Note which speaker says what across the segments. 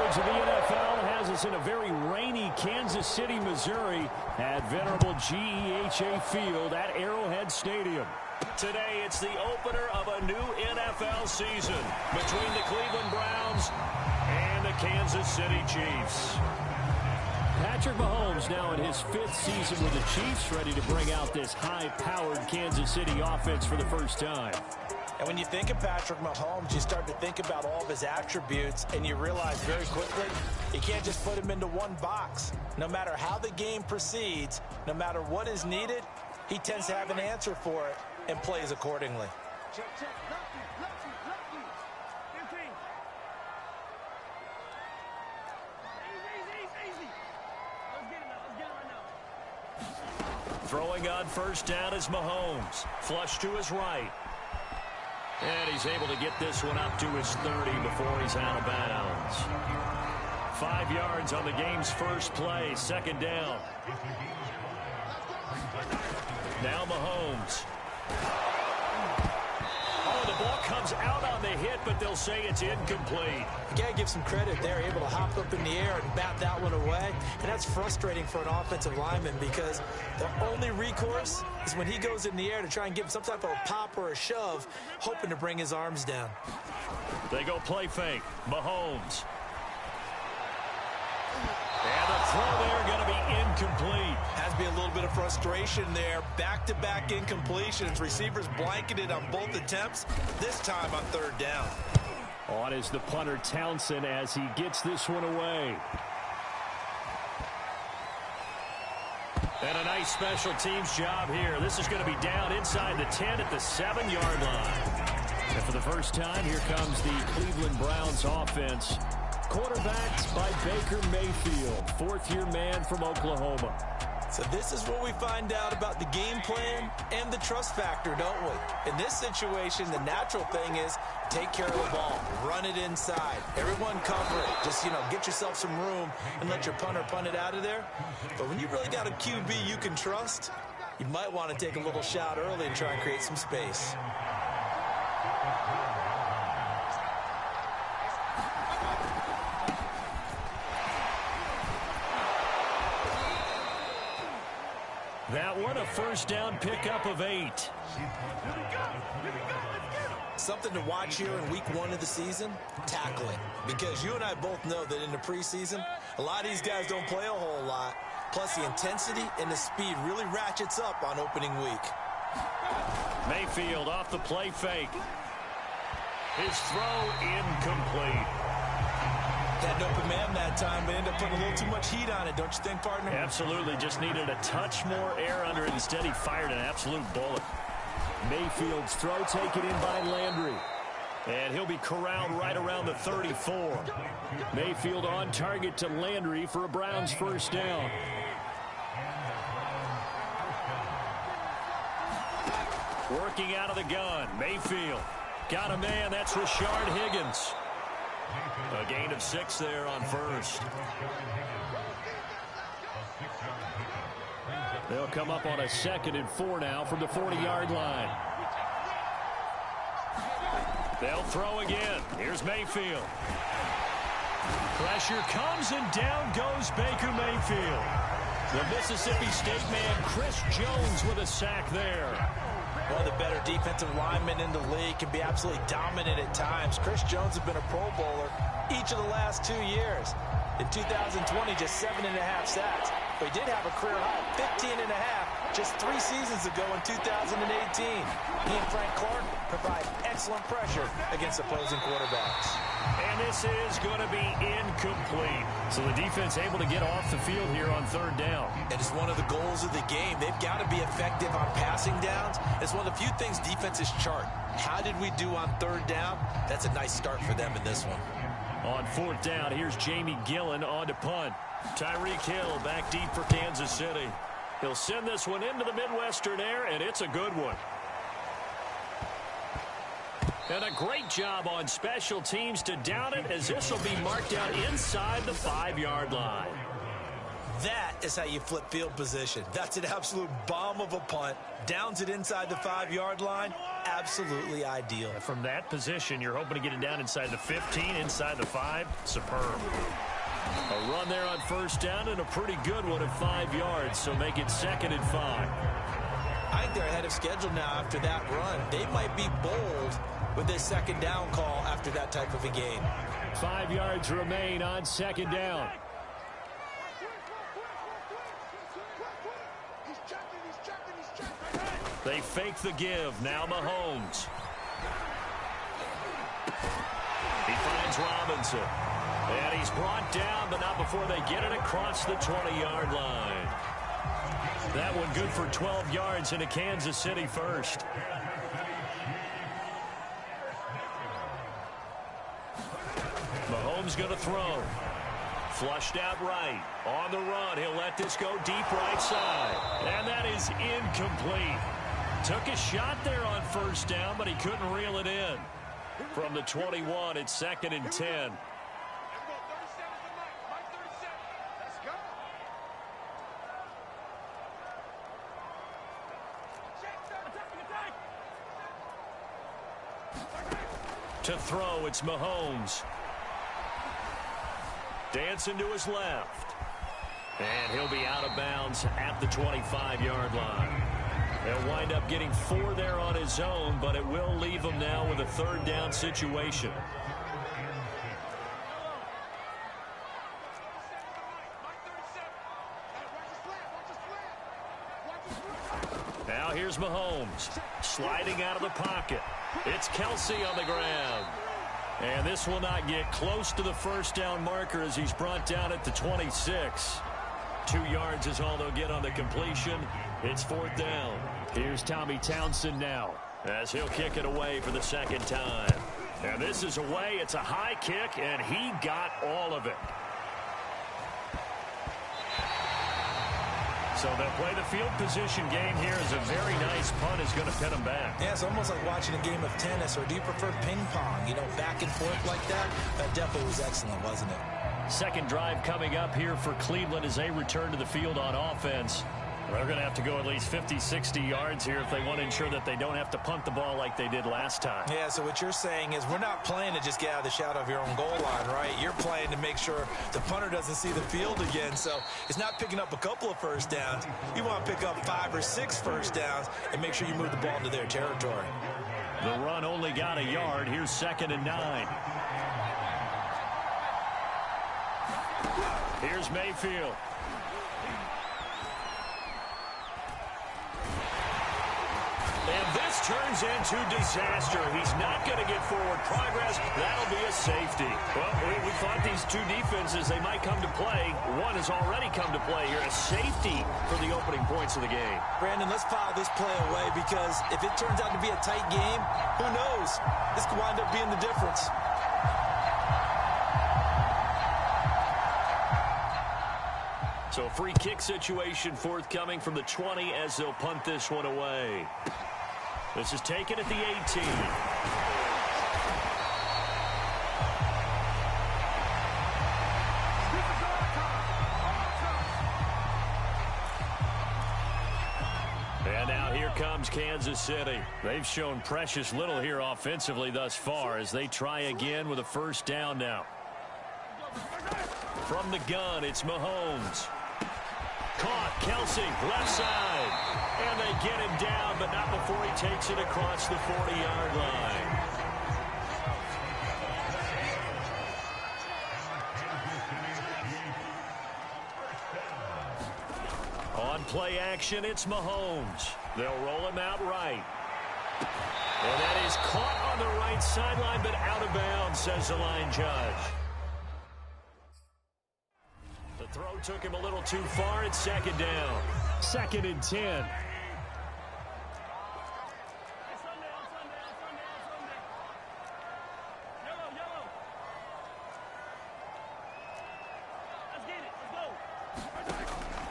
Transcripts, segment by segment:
Speaker 1: coverage of the NFL has us in a very rainy Kansas City, Missouri at venerable GEHA Field at Arrowhead Stadium. Today, it's the opener of a new NFL season between the Cleveland Browns and the Kansas City Chiefs. Patrick Mahomes now in his 5th season with the Chiefs, ready to bring out this high-powered Kansas City offense for the first time.
Speaker 2: And when you think of Patrick Mahomes, you start to think about all of his attributes, and you realize very quickly you can't just put him into one box. No matter how the game proceeds, no matter what is needed, he tends to have an answer for it and plays accordingly.
Speaker 1: Throwing on first down is Mahomes. Flush to his right. And he's able to get this one up to his 30 before he's out of bounds. 5 yards on the game's first play, second down. Now Mahomes. Oh, the ball comes out on the hit, but they'll say it's incomplete.
Speaker 2: You got to give some credit. They're able to hop up in the air and bat that one away. And that's frustrating for an offensive lineman because the only recourse is when he goes in the air to try and give some type of a pop or a shove, hoping to bring his arms down.
Speaker 1: They go play fake. Mahomes. And the throw there going to be incomplete.
Speaker 2: Has to be a little bit of frustration there. Back-to-back incompletions. Receivers blanketed on both attempts, this time on third down.
Speaker 1: On is the punter Townsend as he gets this one away. And a nice special teams job here. This is going to be down inside the 10 at the 7-yard line. And for the first time, here comes the Cleveland Browns offense. Quarterbacked by Baker Mayfield, fourth-year man from Oklahoma.
Speaker 2: So this is where we find out about the game plan and the trust factor, don't we? In this situation, the natural thing is take care of the ball, run it inside, everyone cover it. Just, get yourself some room and let your punter punt it out of there. But when you really got a QB you can trust, you might want to take a little shot early and try and create some space.
Speaker 1: That one, a first down pickup of 8.
Speaker 2: Something to watch here in week 1 of the season, tackling. Because you and I both know that in the preseason, a lot of these guys don't play a whole lot. Plus, the intensity and the speed really ratchets up on opening week.
Speaker 1: Mayfield off the play fake. His throw incomplete.
Speaker 2: Had an open man that time, but ended up putting a little too much heat on it, don't you think, partner?
Speaker 1: Absolutely. Just needed a touch more air under it. Instead, he fired an absolute bullet. Mayfield's throw taken in by Landry. And he'll be corralled right around the 34. Mayfield on target to Landry for a Browns first down. Working out of the gun. Mayfield. Got a man. That's Rashard Higgins. A gain of 6 there on first. They'll come up on a 2nd and 4 now from the 40-yard line. They'll throw again. Here's Mayfield. Pressure comes and down goes Baker Mayfield. The Mississippi State man Chris Jones with a sack there.
Speaker 2: One of the better defensive linemen in the league, can be absolutely dominant at times. Chris Jones has been a Pro Bowler each of the last 2 years. In 2020, just 7.5 sacks. But he did have a career high, 15.5, just 3 seasons ago in 2018. He and Frank Clark provide excellent pressure against opposing quarterbacks.
Speaker 1: And this is going to be incomplete. So the defense able to get off the field here on 3rd down.
Speaker 2: And it's one of the goals of the game. They've got to be effective on passing downs. It's one of the few things defenses chart. How did we do on 3rd down? That's a nice start for them in this one.
Speaker 1: On 4th down, here's Jamie Gillen on to punt. Tyreek Hill back deep for Kansas City. He'll send this one into the Midwestern air, and it's a good one. And a great job on special teams to down it, as this will be marked out inside the 5-yard line.
Speaker 2: That is how you flip field position. That's an absolute bomb of a punt. Downs it inside the 5-yard line. Absolutely ideal.
Speaker 1: From that position, you're hoping to get it down inside the 15, inside the 5. Superb. A run there on first down and a pretty good one at 5 yards, so make it 2nd and 5.
Speaker 2: I think they're ahead of schedule now after that run. They might be bold with this 2nd down call after that type of a game.
Speaker 1: 5 yards remain on 2nd down. They fake the give. Now Mahomes. He finds Robinson. And he's brought down, but not before they get it across the 20-yard line. That one good for 12 yards into Kansas City first. Mahomes going to throw. Flushed out right. On the run. He'll let this go deep right side. And that is incomplete. Took a shot there on first down, but he couldn't reel it in. From the 21, it's 2nd and 10. To throw, it's Mahomes. Dancing to his left. And he'll be out of bounds at the 25-yard line. They'll wind up getting 4 there on his own, but it will leave him now with a 3rd down situation. Now here's Mahomes. Sliding out of the pocket. It's Kelsey on the ground. And this will not get close to the first down marker as he's brought down at the 26. 2 yards is all they'll get on the completion. It's 4th down. Here's Tommy Townsend now as he'll kick it away for the 2nd time. And this is away. It's a high kick, and he got all of it. So they'll play the field position game here as a very nice punt is going to pin them back.
Speaker 2: Yeah, it's almost like watching a game of tennis, or do you prefer ping pong? You know, back and forth like that? That definitely was excellent, wasn't it?
Speaker 1: Second drive coming up here for Cleveland as they return to the field on offense. They're going to have to go at least 50, 60 yards here if they want to ensure that they don't have to punt the ball like they did last time.
Speaker 2: Yeah, so what you're saying is we're not playing to just get out of the shadow of your own goal line, right? You're playing to make sure the punter doesn't see the field again. So it's not picking up a couple of first downs. You want to pick up 5 or 6 first downs and make sure you move the ball into their territory.
Speaker 1: The run only got a yard. Here's 2nd and 9. Here's Mayfield. And this turns into disaster. He's not going to get forward progress. That'll be a safety. Well, we thought these two defenses, they might come to play. One has already come to play here. A safety for the opening points of the game.
Speaker 2: Brandon, let's file this play away because if it turns out to be a tight game, who knows? This could wind up being the difference.
Speaker 1: So a free kick situation forthcoming from the 20 as they'll punt this one away. This is taken at the 18. And now here comes Kansas City. They've shown precious little here offensively thus far as they try again with a first down now. From the gun, it's Mahomes. Caught, Kelsey, left side. And they get him down, but not before he takes it across the 40-yard line. On play action, it's Mahomes. They'll roll him out right. And that is caught on the right sideline, but out of bounds, says the line judge. The throw took him a little too far. It's second down. 2nd and 10.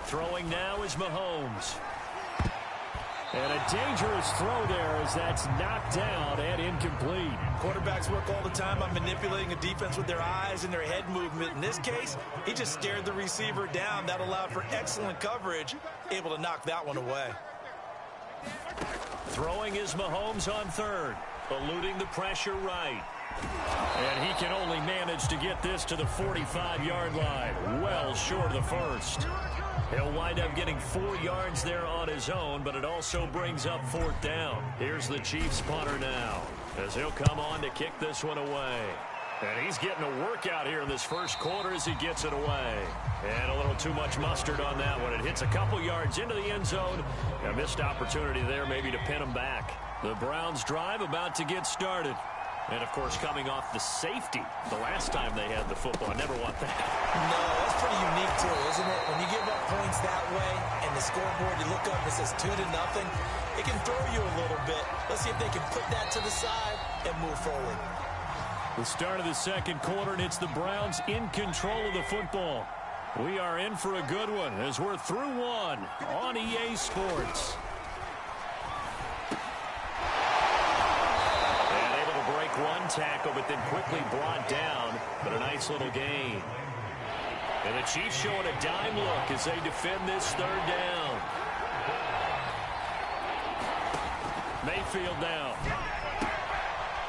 Speaker 1: Throwing now is Mahomes. And a dangerous throw there as that's knocked down and incomplete.
Speaker 2: Quarterbacks work all the time on manipulating a defense with their eyes and their head movement. In this case, he just stared the receiver down. That allowed for excellent coverage, able to knock that one away.
Speaker 1: Throwing is Mahomes on third, eluding the pressure right. And he can only manage to get this to the 45-yard line, well short of the first. He'll wind up getting 4 yards there on his own, but it also brings up 4th down. Here's the Chiefs punter now, as he'll come on to kick this one away. And he's getting a workout here in this first quarter as he gets it away. And a little too much mustard on that one. It hits a couple yards into the end zone. A missed opportunity there maybe to pin him back. The Browns drive about to get started. And, of course, coming off the safety the last time they had the football. I never want that.
Speaker 2: No, that's pretty unique, too, isn't it? When you give up points that way and the scoreboard, you look up and it says 2-0, it can throw you a little bit. Let's see if they can put that to the side and move forward.
Speaker 1: The start of the second quarter, and it's the Browns in control of the football. We are in for a good one as we're through one on EA Sports. One tackle, but then quickly brought down, but a nice little gain. And the Chiefs showing a dime look as they defend this 3rd down. Mayfield now.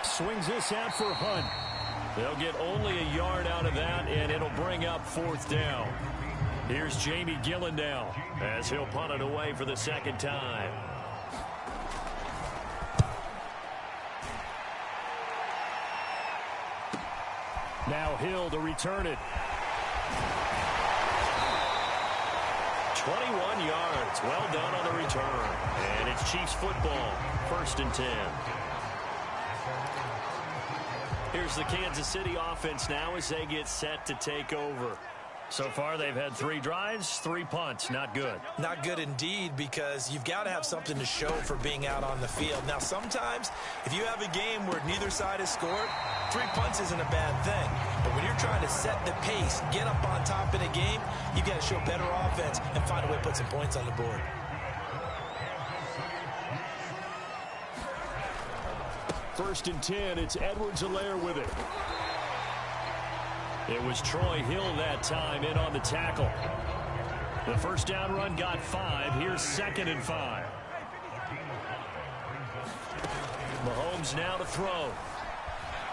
Speaker 1: Swings this out for Hunt. They'll get only a yard out of that, and it'll bring up 4th down. Here's Jamie Gillen now as he'll punt it away for the 2nd time. Now Hill to return it. 21 yards. Well done on the return. And it's Chiefs football. 1st and 10. Here's the Kansas City offense now as they get set to take over. So far, they've had 3 drives, 3 punts. Not good.
Speaker 2: Not good indeed, because you've got to have something to show for being out on the field. Now, sometimes, if you have a game where neither side has scored, 3 punts isn't a bad thing. But when you're trying to set the pace, get up on top in a game, you've got to show better offense and find a way to put some points on the board.
Speaker 1: First and 10, it's Edwards-Helaire with it. It was Troy Hill that time in on the tackle. The first down run got 5. Here's 2nd and 5. Mahomes now to throw.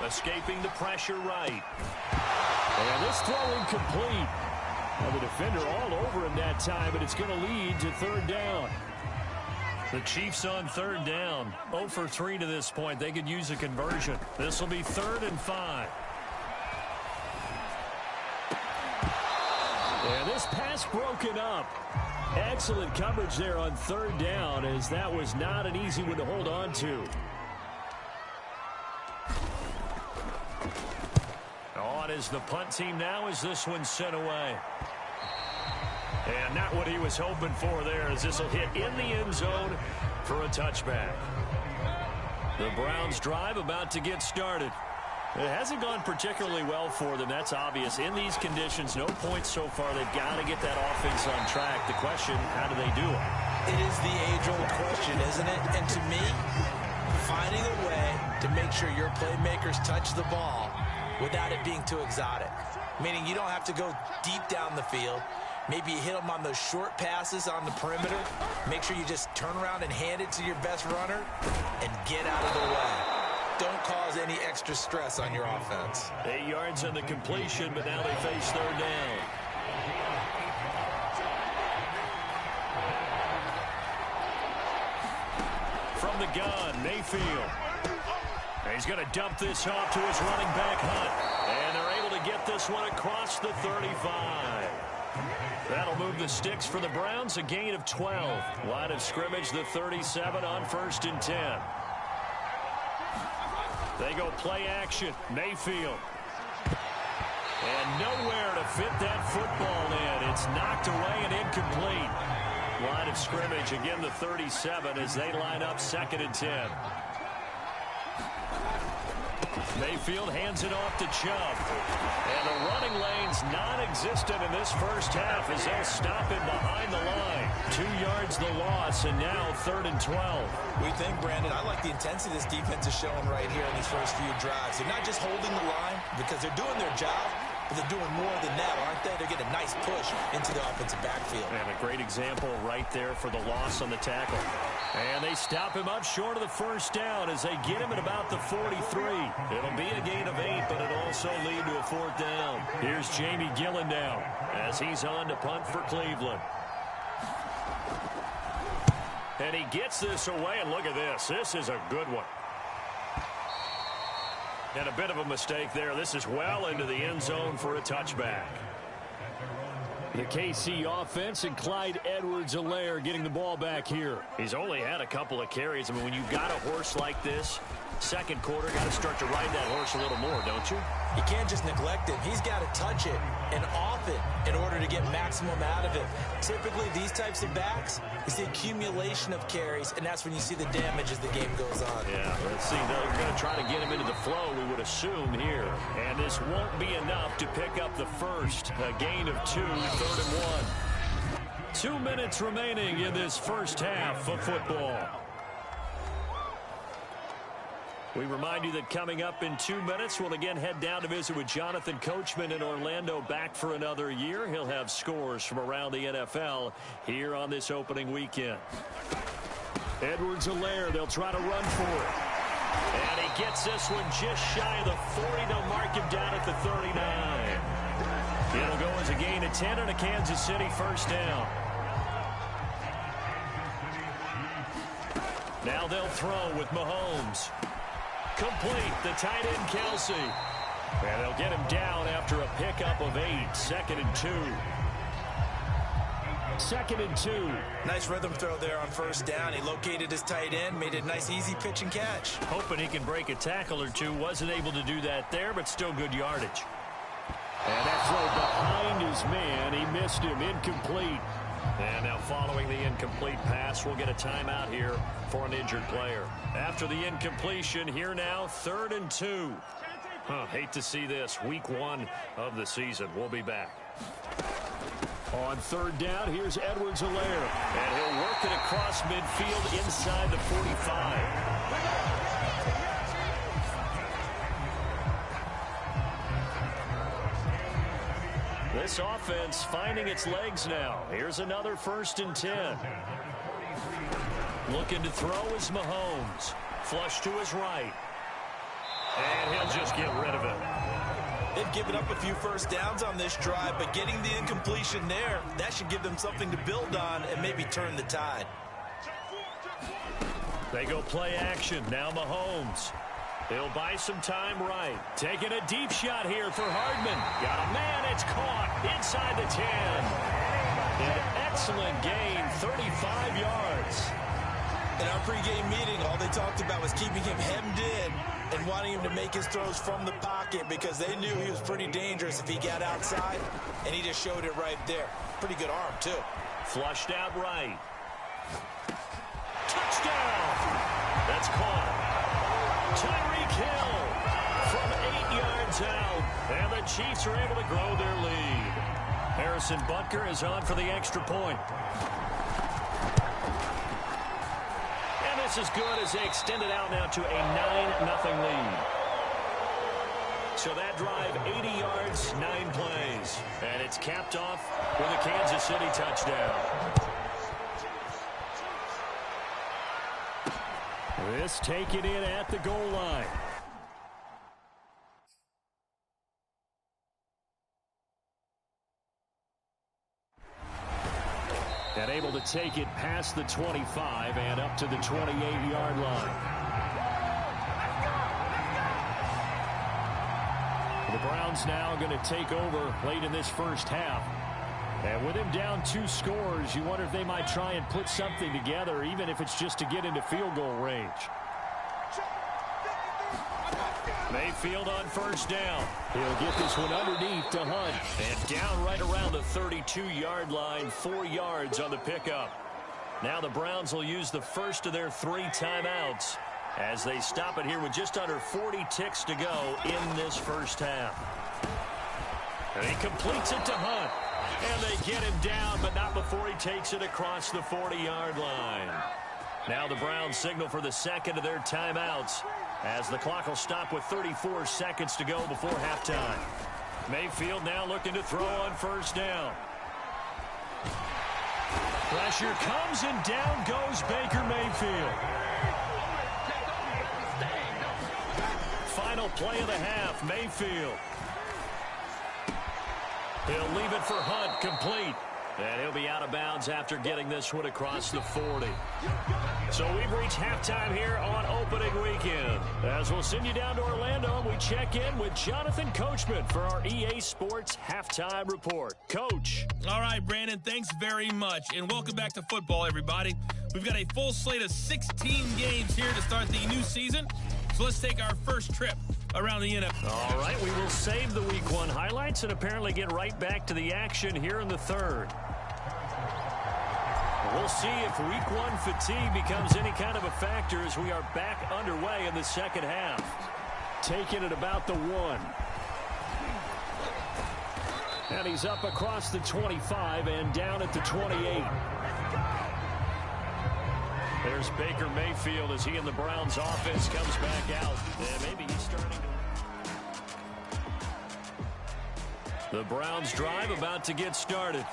Speaker 1: Escaping the pressure right. And this throw incomplete. Well, the defender all over him that time, but it's going to lead to 3rd down. The Chiefs on 3rd down. 0 for 3 to this point. They could use a conversion. This will be 3rd and 5. And this pass broken up. Excellent coverage there on 3rd down, as that was not an easy one to hold on to. On is the punt team now as this one's sent away. And not what he was hoping for there, as this will hit in the end zone for a touchback. The Browns drive about to get started. It hasn't gone particularly well for them. That's obvious. In these conditions, no points so far. They've got to get that offense on track. The question, how do they do it?
Speaker 2: It is the age-old question, isn't it? And to me, finding a way to make sure your playmakers touch the ball without it being too exotic. Meaning you don't have to go deep down the field. Maybe you hit them on those short passes on the perimeter. Make sure you just turn around and hand it to your best runner and get out of the way. Don't cause any extra stress on your offense.
Speaker 1: 8 yards on the completion, but now they face 3rd down. From the gun, Mayfield. He's going to dump this off to his running back, Hunt. And they're able to get this one across the 35. That'll move the sticks for the Browns, a gain of 12. Line of scrimmage, the 37 on 1st and 10. They go play action. Mayfield. And nowhere to fit that football in. It's knocked away and incomplete. Line of scrimmage, again the 37 as they line up 2nd and 10. Mayfield hands it off to Chubb. And the running lane's non-existent in this first half as they'll stop him behind the line. 2 yards the loss, and now 3rd and 12.
Speaker 2: We think, Brandon, I like the intensity this defense is showing right here in these first few drives. They're not just holding the line because they're doing their job, but they're doing more than that, aren't they? They're getting a nice push into the offensive backfield.
Speaker 1: And a great example right there for the loss on the tackle. And they stop him up short of the first down as they get him at about the 43. It'll be a gain of 8, but it'll also lead to a 4th down. Here's Jamie Gillen now as he's on to punt for Cleveland. And he gets this away, and look at this. This is a good one. And a bit of a mistake there. This is well into the end zone for a touchback. The KC offense and Clyde Edwards-Helaire getting the ball back here. He's only had a couple of carries. I mean, when you've got a horse like this, second quarter, got to start to ride that horse a little more, don't you?
Speaker 2: You can't just neglect it. He's got to touch it and off it in order to get maximum out of it. Typically, these types of backs, it's the accumulation of carries, and that's when you see the damage as the game goes on.
Speaker 1: Yeah, let's see. They're going to try to get him into the flow, we would assume here. And this won't be enough to pick up the first. A gain of 2, 3rd and 1. 2 minutes remaining in this first half of football. We remind you that coming up in 2 minutes, we'll again head down to visit with Jonathan Coachman in Orlando, back for another year. He'll have scores from around the NFL here on this opening weekend. Edwards-Helaire, they'll try to run for it. And he gets this one just shy of the 40. They'll mark him down at the 39. It'll go as a gain of 10 and a Kansas City first down. Now they'll throw with Mahomes. Complete, the tight end Kelsey. And they'll get him down after a pickup of 8. 2nd and 2. 2nd and 2.
Speaker 2: Nice rhythm throw there on first down. He located his tight end, made a nice easy pitch and catch.
Speaker 1: Hoping he can break a tackle or two. Wasn't able to do that there, but still good yardage. And that throw behind his man. He missed him. Incomplete. And now following the incomplete pass, we'll get a timeout here for an injured player. After the incompletion, here now, 3rd and 2. Hate to see this. Week 1 of the season. We'll be back. On 3rd down, here's Edwards-Helaire. And he'll work it across midfield inside the 45. This offense finding its legs now. Here's another 1st and 10. Looking to throw is Mahomes. Flush to his right. And he'll just get rid of it.
Speaker 2: They've given up a few first downs on this drive, but getting the incompletion there, that should give them something to build on and maybe turn the tide.
Speaker 1: They go play action. Now Mahomes. He'll buy some time right. Taking a deep shot here for Hardman. Got a man. It's caught inside the 10. An excellent gain, 35 yards.
Speaker 2: In our pregame meeting, all they talked about was keeping him hemmed in and wanting him to make his throws from the pocket because they knew he was pretty dangerous if he got outside, and he just showed it right there. Pretty good arm, too.
Speaker 1: Flushed out right. Touchdown! That's caught. Tyreek Hill from 8 yards out, and the Chiefs are able to grow their lead. Harrison Butker is on for the extra point. And this is good as they extend it out now to a 9-0 lead. So that drive, 80 yards, 9 plays. And it's capped off with a Kansas City touchdown. This taken in at the goal line. And able to take it past the 25 and up to the 28-yard line. The Browns now going to take over late in this first half. And with him down 2 scores, you wonder if they might try and put something together, even if it's just to get into field goal range. Mayfield on first down. He'll get this one underneath to Hunt. And down right around the 32-yard line, 4 yards on the pickup. Now the Browns will use the first of their 3 timeouts. as they stop it here with just under 40 ticks to go in this first half. And he completes it to Hunt. And they get him down, but not before he takes it across the 40-yard line. Now the Browns signal for the second of their timeouts as the clock will stop with 34 seconds to go before halftime. Mayfield now looking to throw on first down. Pressure comes and down goes Baker Mayfield. Final play of the half, Mayfield. He'll leave it for Hunt, complete. And he'll be out of bounds after getting this one across the 40. So we've reached halftime here on opening weekend. As we'll send you down to Orlando, we check in with Jonathan Coachman for our EA Sports Halftime Report. Coach.
Speaker 3: All right, Brandon, thanks very much. And welcome back to football, everybody. We've got a full slate of 16 games here to start the new season. So let's take our first trip around the NFL.
Speaker 1: All right, we will save the Week 1 highlights and apparently get right back to the action here in the third. We'll see if Week 1 fatigue becomes any kind of a factor as we are back underway in the second half. Taking it about the 1. And he's up across the 25 and down at the 28. There's Baker Mayfield as he and the Browns offense comes back out. And maybe he's starting to... The Browns drive about to get started.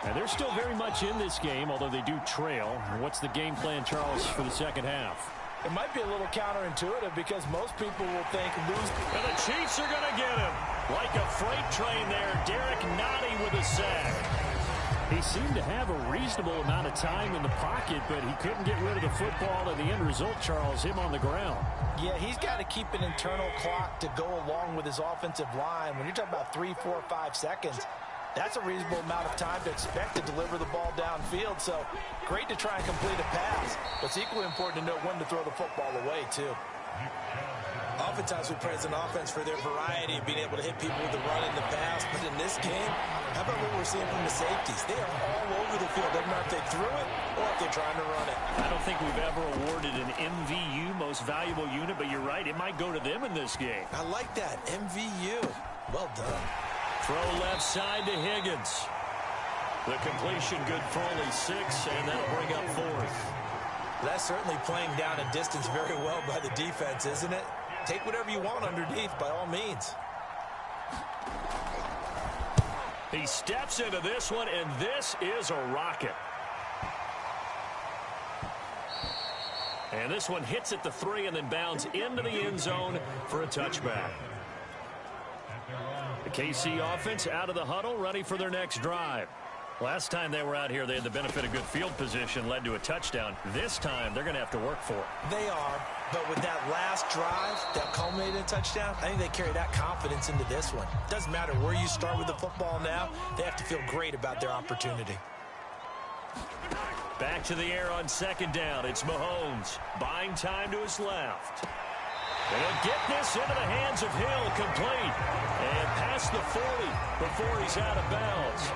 Speaker 1: And they're still very much in this game, although they do trail. What's the game plan, Charles, for the second half?
Speaker 2: It might be a little counterintuitive because most people will think lose.
Speaker 1: And the Chiefs are going to get him. Like a freight train there, Derek Nottie with a sack. He seemed to have a reasonable amount of time in the pocket, but he couldn't get rid of the football, and the end result, Charles, him on the ground.
Speaker 2: Yeah, he's got to keep an internal clock to go along with his offensive line. When you're talking about 3, 4, 5 seconds, that's a reasonable amount of time to expect to deliver the ball downfield. So great to try and complete a pass, but it's equally important to know when to throw the football away, too. Oftentimes we praise an offense for their variety of being able to hit people with the run and the pass. But in this game, how about what we're seeing from the safeties? They are all over the field. Doesn't matter if they threw it or if they're trying to run it.
Speaker 1: I don't think we've ever awarded an MVU, most valuable unit, but you're right. It might go to them in this game.
Speaker 2: I like that. MVU. Well done.
Speaker 1: Throw left side to Higgins. The completion good for only 6, and that'll bring up 4th.
Speaker 2: That's certainly playing down a distance very well by the defense, isn't it? Take whatever you want underneath, by all means.
Speaker 1: He steps into this one, and this is a rocket. And this one hits at the 3 and then bounds into the end zone for a touchback. The KC offense out of the huddle, ready for their next drive. Last time they were out here, they had the benefit of good field position, led to a touchdown. This time, they're going to have to work for it.
Speaker 2: They are, but with that last drive that culminated in a touchdown, I think they carry that confidence into this one. Doesn't matter where you start with the football now, they have to feel great about their opportunity.
Speaker 1: Back to the air on second down. It's Mahomes, buying time to his left. And he'll get this into the hands of Hill, complete. And past the 40 before he's out of bounds.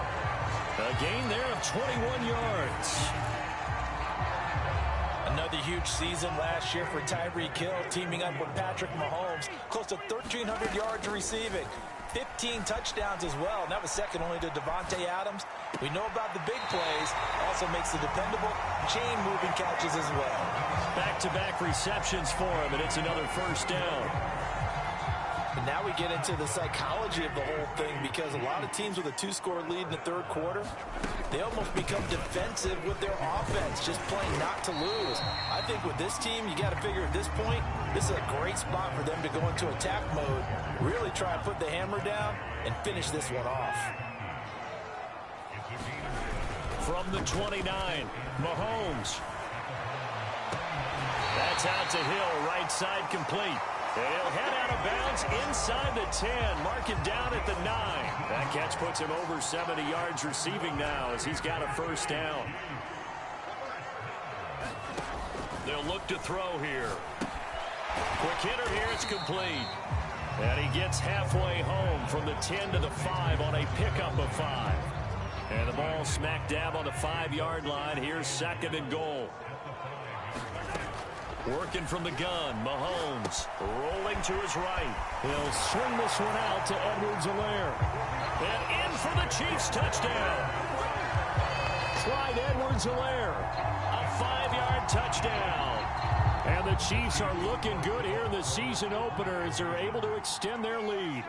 Speaker 1: A gain there of 21 yards.
Speaker 2: Another huge season last year for Tyreek Hill, teaming up with Patrick Mahomes. Close to 1,300 yards receiving. 15 touchdowns as well, and that was second only to Devontae Adams. We know about the big plays. Also makes the dependable chain-moving catches as well.
Speaker 1: Back-to-back receptions for him, and it's another first down.
Speaker 2: And now we get into the psychology of the whole thing, because a lot of teams with a 2-score lead in the third quarter, they almost become defensive with their offense, just playing not to lose. I think with this team, you got to figure at this point, this is a great spot for them to go into attack mode, really try and put the hammer down and finish this one off.
Speaker 1: From the 29, Mahomes. That's out to Hill, right side complete. And he'll head out of bounds inside the 10. Mark it down at the 9. That catch puts him over 70 yards receiving now as he's got a first down. They'll look to throw here. Quick hitter here, it's complete. And he gets halfway home from the 10 to the 5 on a pickup of 5. And the ball smack dab on the 5-yard line. Here's second and goal. Working from the gun, Mahomes rolling to his right. He'll swing this one out to Edwards-Helaire. And in for the Chiefs touchdown. Clyde Edwards-Helaire, a 5-yard touchdown. And the Chiefs are looking good here in the season opener as they're able to extend their lead.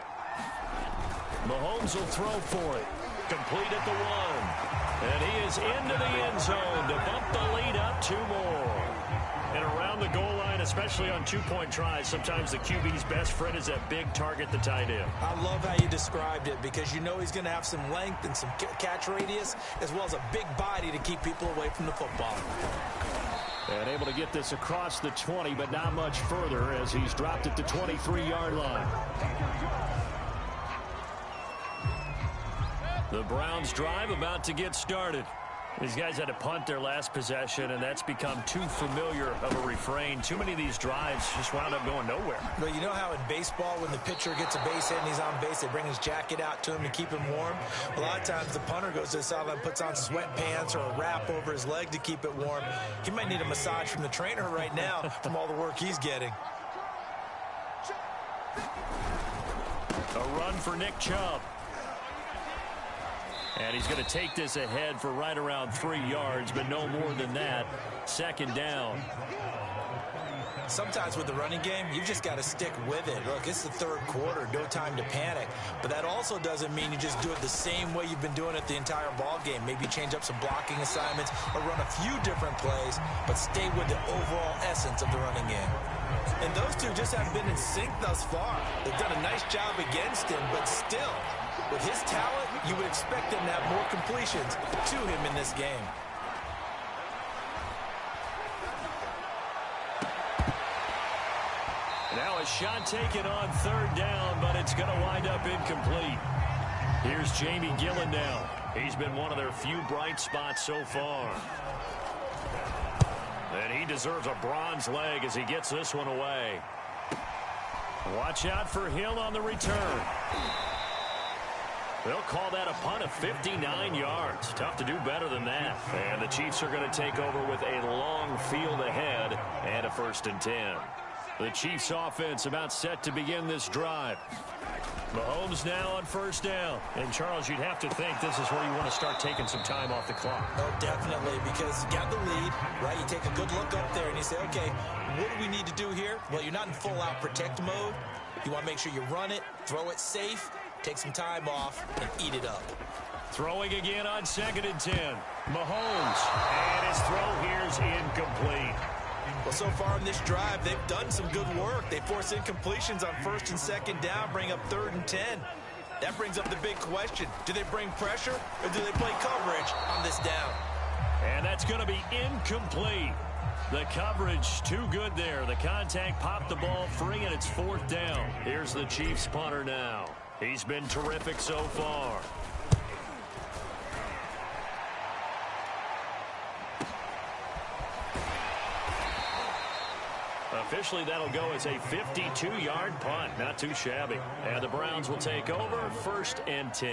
Speaker 1: Mahomes will throw for it. Complete at the 1. And he is into the end zone to bump the lead up 2 more. And around the goal line, especially on 2-point tries, sometimes the QB's best friend is that big target, the tight end.
Speaker 2: I love how you described it because you know he's going to have some length and some catch radius as well as a big body to keep people away from the football.
Speaker 1: And able to get this across the 20, but not much further as he's dropped at the 23-yard line. The Browns drive about to get started. These guys had to punt their last possession, and that's become too familiar of a refrain. Too many of these drives just wound up going nowhere.
Speaker 2: But you know how in baseball, when the pitcher gets a base hit and he's on base, they bring his jacket out to him to keep him warm? A lot of times the punter goes to the sideline, puts on sweatpants or a wrap over his leg to keep it warm. He might need a massage from the trainer right now from all the work he's getting.
Speaker 1: A run for Nick Chubb. And he's going to take this ahead for right around 3 yards, but no more than that. Second down.
Speaker 2: Sometimes with the running game, you've just got to stick with it. Look, it's the third quarter, no time to panic. But that also doesn't mean you just do it the same way you've been doing it the entire ball game. Maybe change up some blocking assignments or run a few different plays, but stay with the overall essence of the running game. And those two just haven't been in sync thus far. They've done a nice job against him, but still, with his talent, you would expect them to have more completions to him in this game.
Speaker 1: Now a shot taken on third down, but it's going to wind up incomplete. Here's Jamie Gillen now. He's been one of their few bright spots so far. And he deserves a bronze leg as he gets this one away. Watch out for Hill on the return. They'll call that a punt of 59 yards. Tough to do better than that. And the Chiefs are going to take over with a long field ahead and a 1st and 10. The Chiefs offense about set to begin this drive. Mahomes now on 1st down. And, Charles, you'd have to think this is where you want to start taking some time off the clock.
Speaker 2: Oh, definitely, because you got the lead, right? You take a good look up there and you say, okay, what do we need to do here? Well, you're not in full-out protect mode. You want to make sure you run it, throw it safe, take some time off, and eat it up.
Speaker 1: Throwing again on 2nd and 10. Mahomes. And his throw here's incomplete.
Speaker 2: Well, so far in this drive, they've done some good work. They force incompletions on 1st and 2nd down, bring up 3rd and 10. That brings up the big question. Do they bring pressure or do they play coverage on this down?
Speaker 1: And that's going to be incomplete. The coverage too good there. The contact popped the ball free, and it's 4th down. Here's the Chiefs punter now. He's been terrific so far. Officially, that'll go as a 52-yard punt. Not too shabby. And the Browns will take over 1st and 10.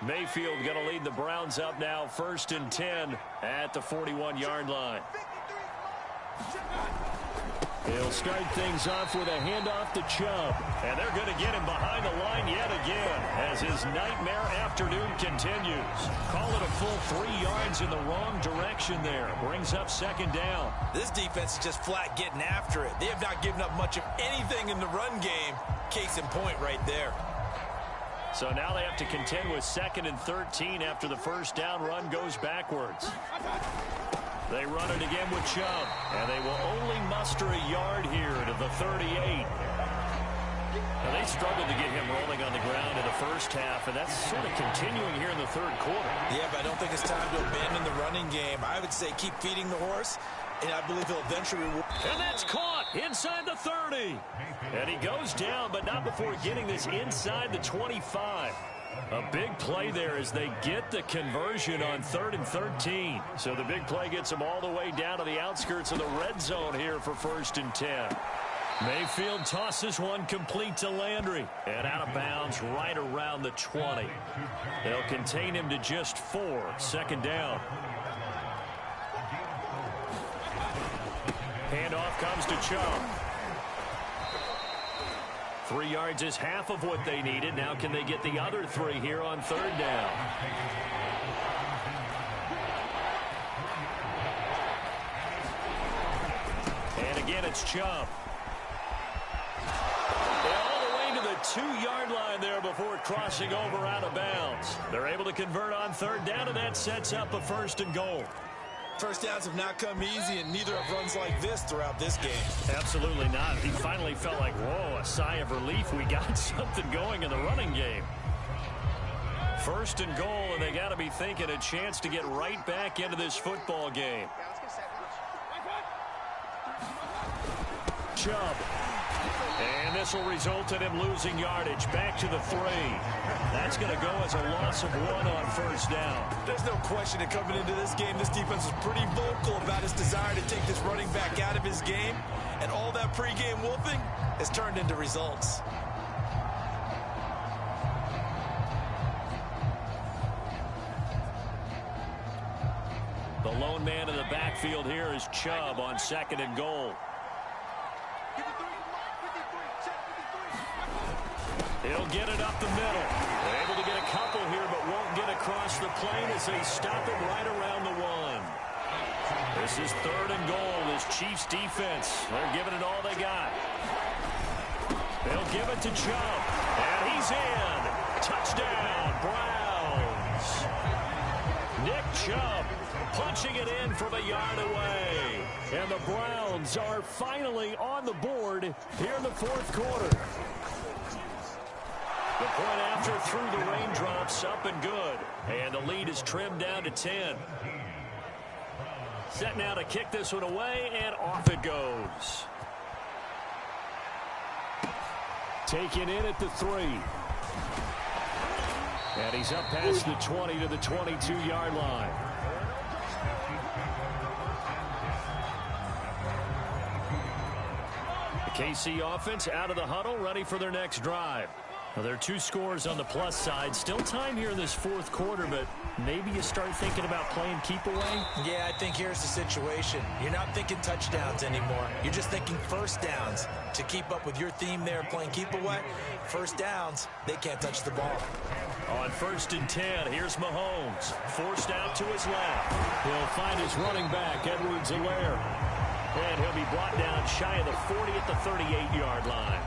Speaker 1: Mayfield going to lead the Browns up now 1st and 10 at the 41-yard line. He'll start things off with a handoff to Chubb. And they're going to get him behind the line yet again as his nightmare afternoon continues. Call it a full 3 yards in the wrong direction there. Brings up 2nd down.
Speaker 2: This defense is just flat getting after it. They have not given up much of anything in the run game. Case in point right there.
Speaker 1: So now they have to contend with 2nd and 13 after the 1st down run goes backwards. They run it again with Chubb, and they will only muster a yard here to the 38. Now they struggled to get him rolling on the ground in the 1st half, and that's sort of continuing here in the 3rd quarter.
Speaker 2: Yeah, but I don't think it's time to abandon the running game. I would say keep feeding the horse, and I believe he'll eventually reward.
Speaker 1: And that's caught inside the 30. And he goes down, but not before getting this inside the 25. A big play there as they get the conversion on 3rd and 13. So the big play gets them all the way down to the outskirts of the red zone here for 1st and 10. Mayfield tosses one complete to Landry. And out of bounds right around the 20. They'll contain him to just 4. 2nd down. Handoff comes to Chubb. 3 yards is half of what they needed. Now can they get the other 3 here on 3rd down? And again, it's Chubb. All the way to the 2-yard line there before crossing over out of bounds. They're able to convert on 3rd down, and that sets up a 1st and goal.
Speaker 2: First downs have not come easy, and neither have runs like this throughout this game.
Speaker 1: Absolutely not. He finally felt like, whoa, a sigh of relief. We got something going in the running game. 1st and goal, and they got to be thinking a chance to get right back into this football game. Chubb. And this will result in him losing yardage. Back to the 3. That's going to go as a loss of 1 on 1st down.
Speaker 2: There's no question that coming into this game, this defense was pretty vocal about his desire to take this running back out of his game. And all that pregame wolfing has turned into results.
Speaker 1: The lone man in the backfield here is Chubb on 2nd and goal. He'll get it up the middle. They're able to get a couple here, but won't get across the plane as they stop him right around the 1. This is 3rd and goal. This Chiefs defense, they're giving it all they got. They'll give it to Chubb, and he's in. Touchdown, Browns. Nick Chubb punching it in from a yard away. And the Browns are finally on the board here in the 4th quarter. The point after through the raindrops, up and good. And the lead is trimmed down to 10. Set now to kick this one away, and off it goes. Taken in at the 3. And he's up past the 20 to the 22-yard line. The KC offense out of the huddle, ready for their next drive. Well, there are 2 scores on the plus side. Still time here in this 4th quarter, but maybe you start thinking about playing keep away?
Speaker 2: Yeah, I think here's the situation. You're not thinking touchdowns anymore. You're just thinking 1st downs. To keep up with your theme there, playing keep away, 1st downs, they can't touch the ball.
Speaker 1: On 1st and 10, here's Mahomes. Forced out to his left. He'll find his running back, Edwards-Helaire. And he'll be brought down shy of the 40 at the 38-yard line.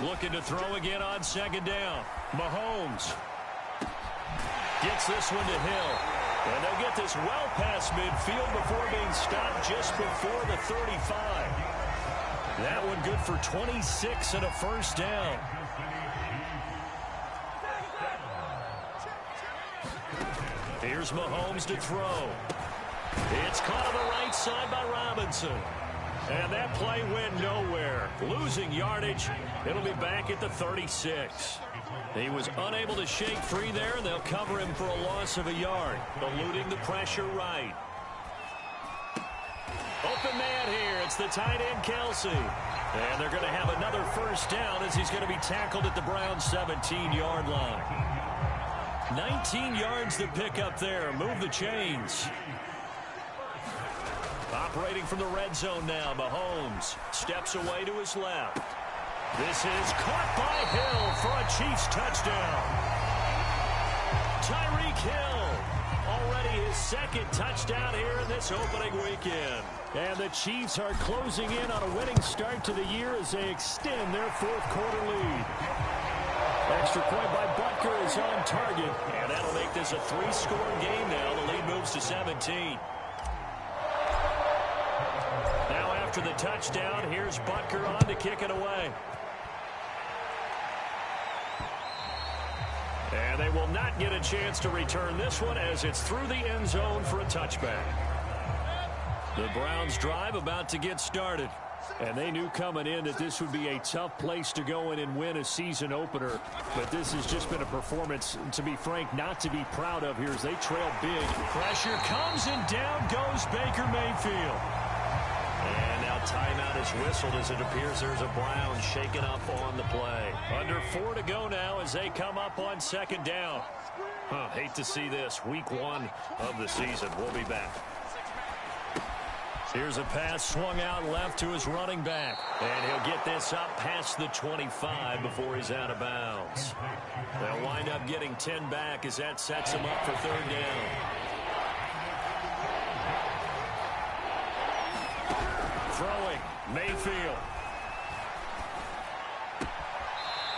Speaker 1: Looking to throw again on 2nd down. Mahomes gets this one to Hill. And they'll get this well past midfield before being stopped just before the 35. That one good for 26 and a 1st down. Here's Mahomes to throw. It's caught on the right side by Robinson. And that play went nowhere. Losing yardage. It'll be back at the 36. He was unable to shake free there, and they'll cover him for a loss of a yard. Eluding the pressure right. Open man here. It's the tight end, Kelsey. And they're going to have another 1st down as he's going to be tackled at the Browns' 17-yard line. 19 yards to pick up there. Move the chains. Operating from the red zone now, Mahomes steps away to his left. This is caught by Hill for a Chiefs touchdown. Tyreek Hill, already his 2nd touchdown here in this opening weekend. And the Chiefs are closing in on a winning start to the year as they extend their 4th quarter lead. Extra point by Butker is on target, and that'll make this a 3-score game now. The lead moves to 17. Now after the touchdown, here's Butker on to kick it away. And they will not get a chance to return this one as it's through the end zone for a touchback. The Browns drive about to get started. And they knew coming in that this would be a tough place to go in and win a season opener. But this has just been a performance, to be frank, not to be proud of here as they trail big. Pressure comes and down goes Baker Mayfield. And now timeout is whistled as it appears there's a Browns shaken up on the play. Under 4 to go now as they come up on 2nd down. Hate to see this. Week 1 of the season. We'll be back. Here's a pass swung out left to his running back. And he'll get this up past the 25 before he's out of bounds. They'll wind up getting 10 back as that sets him up for 3rd down. Throwing, Mayfield.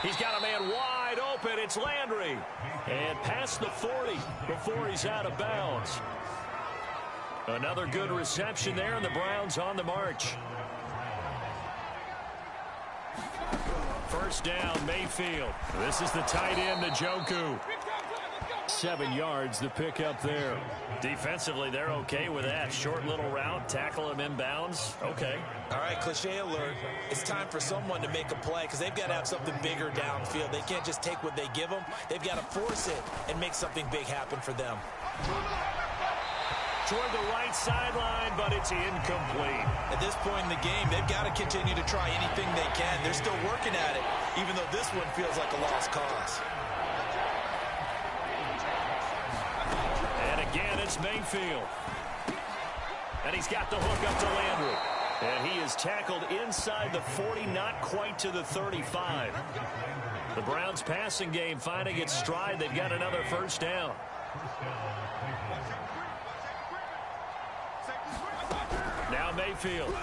Speaker 1: He's got a man wide open. It's Landry. And past the 40 before he's out of bounds. Another good reception there, and the Browns on the march. 1st down, Mayfield. This is the tight end, Njoku. 7 yards, the pickup there. Defensively, they're okay with that. Short little route, tackle him inbounds. Okay.
Speaker 2: All right, cliche alert. It's time for someone to make a play because they've got to have something bigger downfield. They can't just take what they give them. They've got to force it and make something big happen for them.
Speaker 1: Toward the right sideline, but it's incomplete.
Speaker 2: At this point in the game, they've got to continue to try anything they can. They're still working at it, even though this one feels like a lost cause.
Speaker 1: And again, it's Mayfield. And he's got the hook up to Landry. And he is tackled inside the 40, not quite to the 35. The Browns passing game finding its stride. They've got another 1st down. Now Mayfield.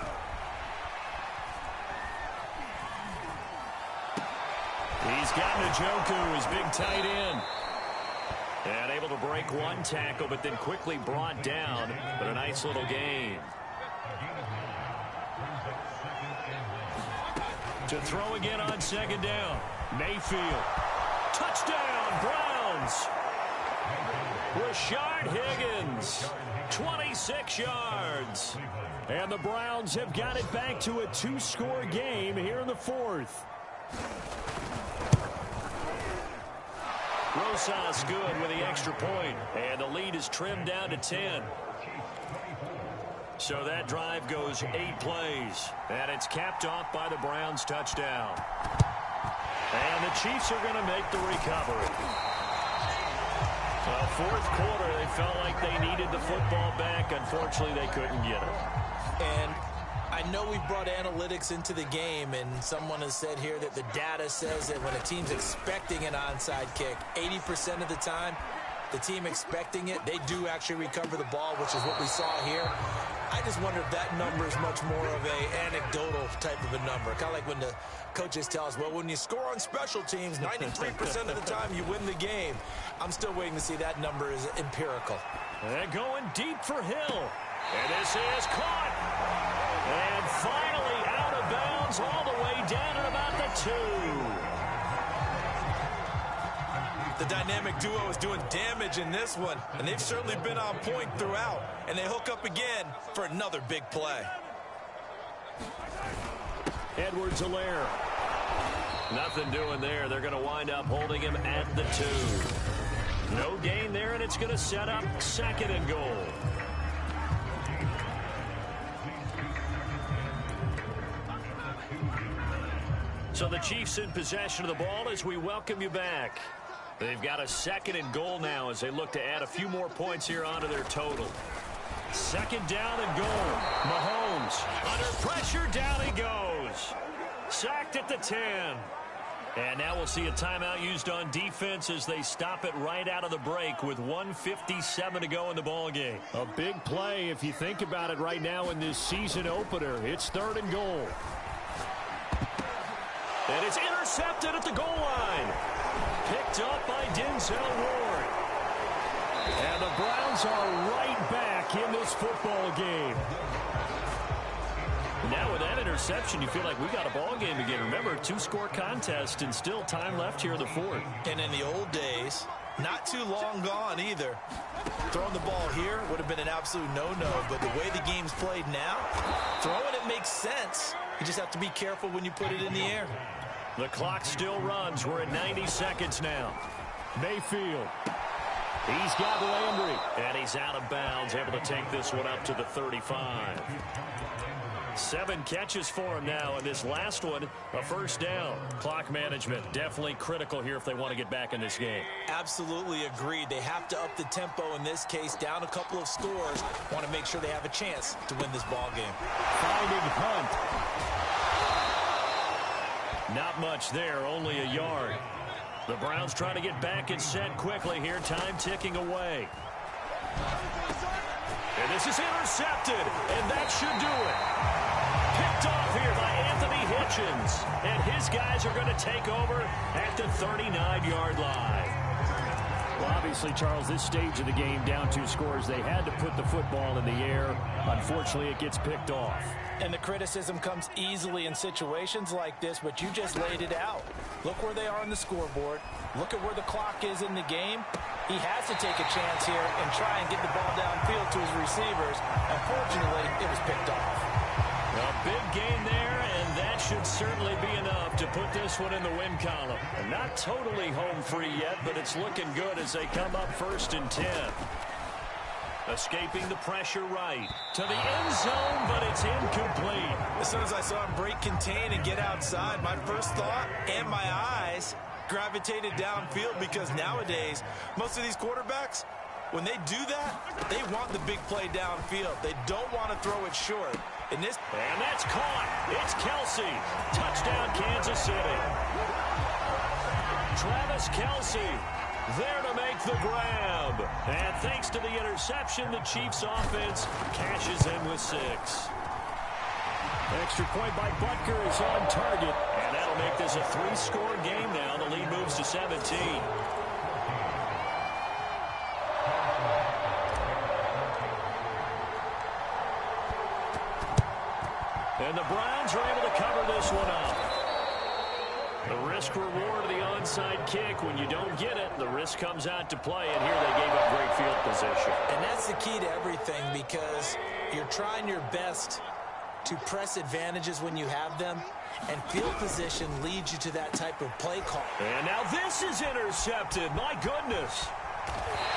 Speaker 1: He's got Njoku, his big tight end. And able to break one tackle, but then quickly brought down. But a nice little gain. To throw again on 2nd down. Mayfield. Touchdown, Browns. Rashard Higgins. 26 yards. And the Browns have got it back to a 2-score game here in the 4th. Rosas good with the extra point. And the lead is trimmed down to 10. So that drive goes 8 plays. And it's capped off by the Browns touchdown. And the Chiefs are going to make the recovery. 4th quarter, they felt like they needed the football back. Unfortunately, they couldn't get it.
Speaker 2: And I know we've brought analytics into the game, and someone has said here that the data says that when a team's expecting an onside kick, 80% of the time, the team expecting it, they do actually recover the ball, which is what we saw here. I just wonder if that number is much more of a anecdotal type of a number. Kind of like when the coaches tell us, well, when you score on special teams, 93% of the time you win the game. I'm still waiting to see that number is empirical.
Speaker 1: They're going deep for Hill. And this is caught. And finally out of bounds all the way down at about the 2.
Speaker 2: The dynamic duo is doing damage in this one, and they've certainly been on point throughout. And they hook up again for another big play.
Speaker 1: Edwards-Helaire. Nothing doing there. They're going to wind up holding him at the 2. No gain there, and it's going to set up 2nd and goal. So the Chiefs in possession of the ball as we welcome you back. They've got a 2nd and goal now as they look to add a few more points here onto their total. 2nd down and goal. Mahomes under pressure, down he goes. Sacked at the 10. And now we'll see a timeout used on defense as they stop it right out of the break with 1:57 to go in the ballgame. A big play if you think about it right now in this season opener. It's 3rd and goal. And it's intercepted at the goal line. Picked up by Denzel Ward. And the Browns are right back in this football game. Now with that interception, you feel like we got a ball game again. Remember, 2-score contest and still time left here in the 4th.
Speaker 2: And in the old days, not too long gone either. Throwing the ball here would have been an absolute no-no, but the way the game's played now, throwing it makes sense. You just have to be careful when you put it in the air.
Speaker 1: The clock still runs. We're at 90 seconds now. Mayfield. He's got Landry. And he's out of bounds, able to take this one up to the 35. 7 catches for him now, and this last one, a first down. Clock management, definitely critical here if they want to get back in this game.
Speaker 2: Absolutely agreed. They have to up the tempo in this case, down a couple of scores. Want to make sure they have a chance to win this ball game.
Speaker 1: Finding Hunt. Not much there, only a yard. The Browns trying to get back and set quickly here, time ticking away. And this is intercepted, and that should do it. Picked off here by Anthony Hitchens, and his guys are going to take over at the 39-yard line. Well, obviously, Charles, this stage of the game, down 2 scores, they had to put the football in the air. Unfortunately, it gets picked off.
Speaker 2: And the criticism comes easily in situations like this, but you just laid it out. Look where they are on the scoreboard. Look at where the clock is in the game. He has to take a chance here and try and get the ball downfield to his receivers. Unfortunately, it was picked off.
Speaker 1: A big gain there, and that should certainly be enough to put this one in the win column. And not totally home free yet, but it's looking good as they come up 1st and 10. Escaping the pressure right to the end zone, but it's incomplete.
Speaker 2: As soon as I saw him break contain and get outside, my first thought and my eyes gravitated downfield, because nowadays, most of these quarterbacks, when they do that, they want the big play downfield. They don't want to throw it short. And
Speaker 1: that's caught. It's Kelce. Touchdown, Kansas City. Travis Kelce there to make the grab. And thanks to the interception, the Chiefs offense cashes in with 6. Extra point by Butker is on target. And that'll make this a 3-score game now. The lead moves to 17. And the Browns are able to cover this one up. The risk-reward of the onside kick. When you don't get it, the risk comes out to play. And here they gave up great field position.
Speaker 2: And that's the key to everything, because you're trying your best to press advantages when you have them. And field position leads you to that type of play call.
Speaker 1: And now this is intercepted. My goodness.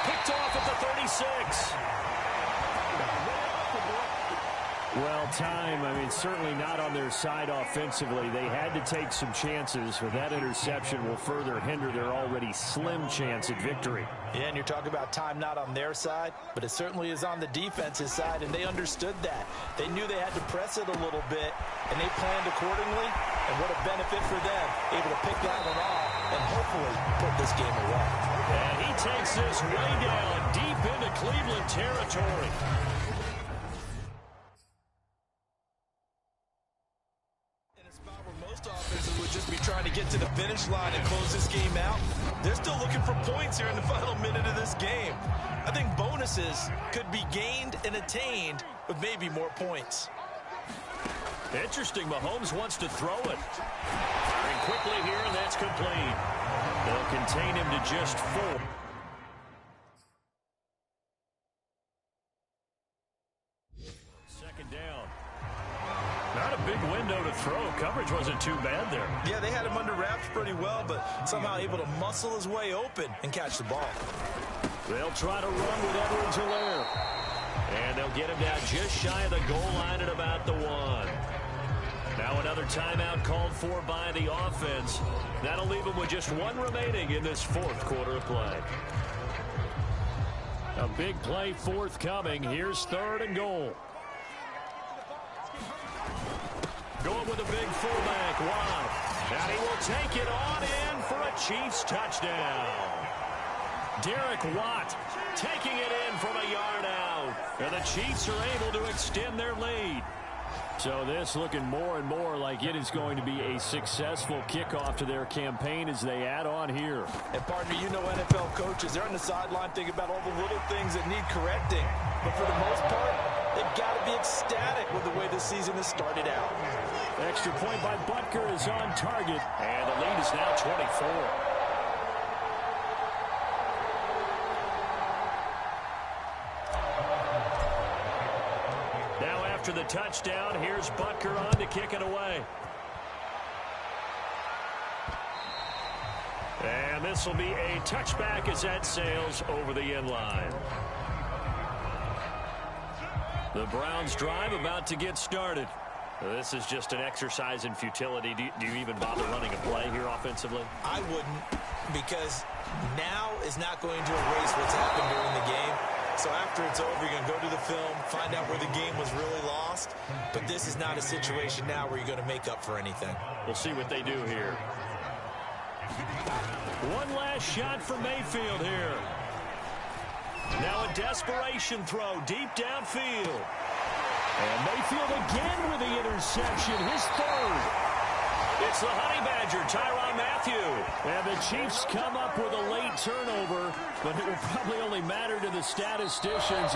Speaker 1: Picked off at the 36. Well, time, certainly not on their side offensively. They had to take some chances, but that interception will further hinder their already slim chance at victory.
Speaker 2: Yeah, and you're talking about time not on their side, but it certainly is on the defense's side, and they understood that. They knew they had to press it a little bit, and they planned accordingly, and what a benefit for them, able to pick that one off and hopefully put this game away.
Speaker 1: And he takes this way down, deep into Cleveland territory.
Speaker 2: Offenses would just be trying to get to the finish line and close this game out. They're still looking for points here in the final minute of this game. I think bonuses could be gained and attained with maybe more points.
Speaker 1: Interesting. Mahomes wants to throw it. And quickly here, and that's complete. They'll contain him to just 4. Second down. Not a big window to throw. Coverage wasn't too bad there.
Speaker 2: Yeah, they had him under wraps pretty well, but somehow able to muscle his way open and catch the ball.
Speaker 1: They'll try to run with Edwards-Helaire. And they'll get him down just shy of the goal line at about the 1. Now another timeout called for by the offense. That'll leave them with just 1 remaining in this 4th quarter of play. A big play forthcoming. Here's 3rd and goal. Going with a big fullback, Watt. And he will take it on in for a Chiefs touchdown. Derek Watt taking it in from a yard out. And the Chiefs are able to extend their lead. So this looking more and more like it is going to be a successful kickoff to their campaign as they add on here.
Speaker 2: And partner, you know NFL coaches, they're on the sideline thinking about all the little things that need correcting. But for the most part, they've got to be ecstatic with the way the season has started out.
Speaker 1: Extra point by Butker is on target. And the lead is now 24. Now after the touchdown, here's Butker on to kick it away. And this will be a touchback as that sails over the end line. The Browns drive about to get started. This is just an exercise in futility. Do you even bother running a play here offensively?
Speaker 2: I wouldn't, because now is not going to erase what's happened during the game. So after it's over, you're going to go to the film, find out where the game was really lost. But this is not a situation now where you're going to make up for anything.
Speaker 1: We'll see what they do here. One last shot for Mayfield here. Now a desperation throw deep downfield. And Mayfield again with the interception, his third. It's the Honey Badger, Tyrann Mathieu. And the Chiefs come up with a late turnover, but it will probably only matter to the statisticians as